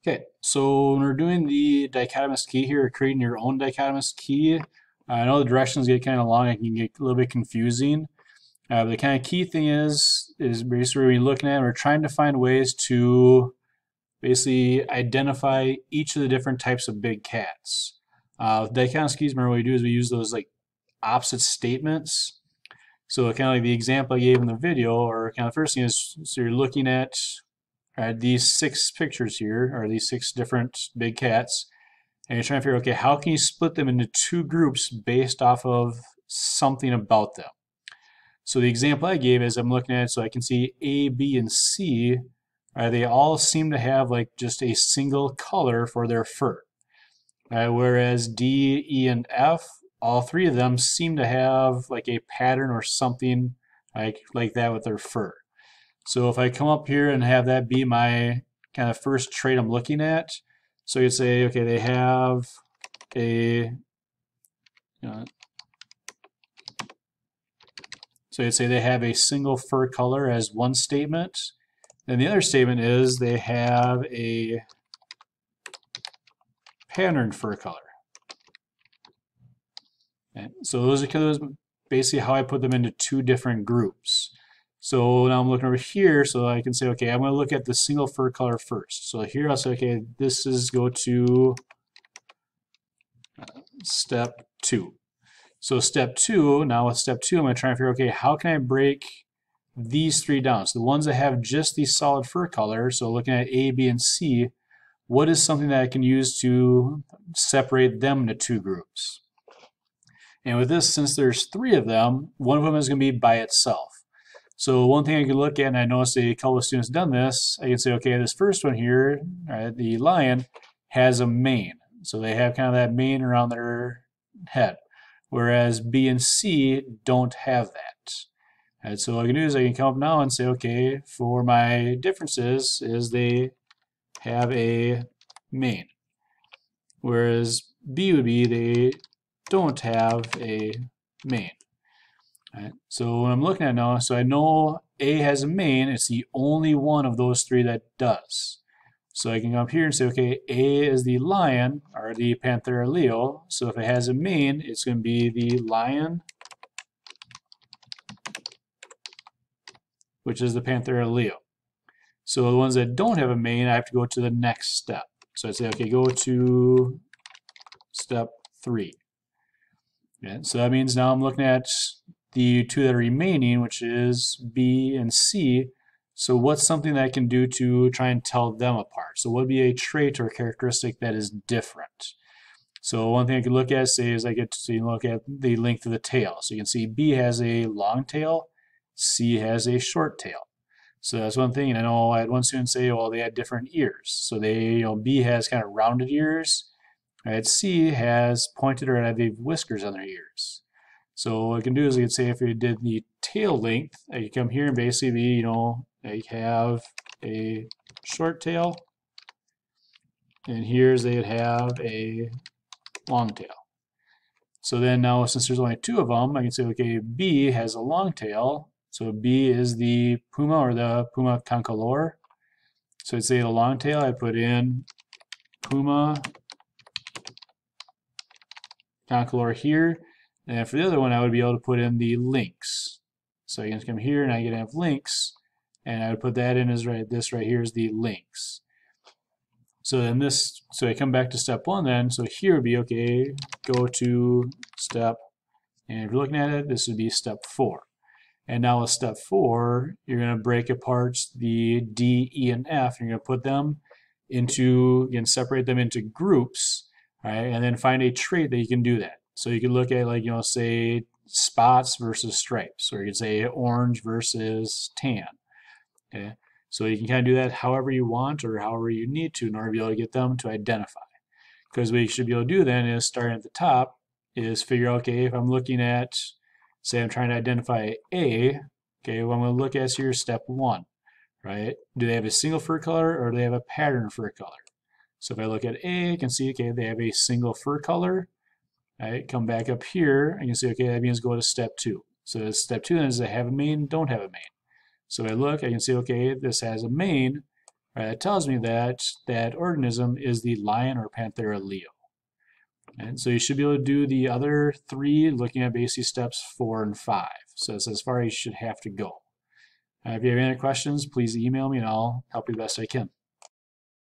Okay, so when we're doing the dichotomous key here, or creating your own dichotomous key, I know the directions get kind of long, it can get a little bit confusing. But the kind of key thing is basically we're looking at, we're trying to find ways to basically identify each of the different types of big cats. With dichotomous keys, remember what we do is we use those like opposite statements. So kind of like the example I gave in the video, or kind of the first thing is, so you're looking at these 6 pictures here, or these 6 different big cats, and you're trying to figure, okay, how can you split them into 2 groups based off of something about them? So the example I gave is I'm looking at it, so I can see A, B, and C, they all seem to have like just a single color for their fur. Whereas D, E, and F, all 3 of them seem to have like a pattern or something like that with their fur. So if I come up here and have that be my kind of first trait I'm looking at, so you'd say, okay, they have a, so you'd say they have a single fur color as one statement. Then the other statement is they have a patterned fur color. Okay. So those are basically how I put them into 2 different groups. So now I'm looking over here, so I can say, okay, I'm going to look at the single fur color first. So here I'll say, okay, this is go to step 2. So step 2, now with step 2, I'm going to try and figure, okay, how can I break these 3 down? So the ones that have just the solid fur color, so looking at A, B, and C, what is something that I can use to separate them into 2 groups? And with this, since there's 3 of them, one of them is going to be by itself. So one thing I could look at, and I noticed a couple of students done this, I can say, okay, this first one here, the lion, has a mane. So they have kind of that mane around their head. Whereas B and C don't have that. And so what I can do is I can come up now and say, okay, for my differences is they have a mane. Whereas B would be they don't have a mane. Right. So what I'm looking at now, so I know A has a mane, it's the only one of those 3 that does. So I can come up here and say, okay, A is the lion, or the Panthera leo, so if it has a mane, it's going to be the lion, which is the Panthera leo. So the ones that don't have a mane, I have to go to the next step. So I'd say, okay, go to step 3. Okay, so that means now I'm looking at the 2 that are remaining, which is B and C. So what's something that I can do to try and tell them apart? So what would be a trait or characteristic that is different? So one thing I could look at, say, is I get to look at the length of the tail. So you can see B has a long tail, C has a short tail. So that's one thing. And I know I had one student say, well, they had different ears. So they, B has kind of rounded ears. Right? C has pointed or have whiskers on their ears. So what I can do is I can say if we did the tail length, I could come here and basically, they have a short tail, and here's they'd have a long tail. So then now, since there's only 2 of them, I can say, okay, B has a long tail. So B is the puma, or the puma concolor. So I'd say the long tail, I put in puma concolor here. And for the other one, I would be able to put in the lynx. So I can come here and I can have lynx, and I would put that in as this right here is the lynx. So then this, so I come back to step 1 then, so here would be, okay, go to step, and if you're looking at it, this would be step 4. And now with step 4, you're going to break apart the D, E, and F. You're going to put them into, again, separate them into groups, right, and then find a trait that you can do that. So you can look at, like, say spots versus stripes, or you could say orange versus tan. Okay, so you can kind of do that however you want or however you need to in order to be able to get them to identify. Because what you should be able to do then is, starting at the top, is figure out, okay, if I'm looking at, say I'm trying to identify A, okay, what I'm going to look at is here step 1, right? Do they have a single fur color or do they have a pattern fur color? So if I look at A, I can see, okay, they have a single fur color. Right, come back up here, and you can see, okay, that means go to step 2. So step 2 then is they have a mane, don't have a mane. So if I look, I can see, okay, this has a mane, All right, that tells me that that organism is the lion or Panthera leo. And so you should be able to do the other 3 looking at basically steps 4 and 5. So that's as far as you should have to go. If you have any questions, please email me and I'll help you the best I can.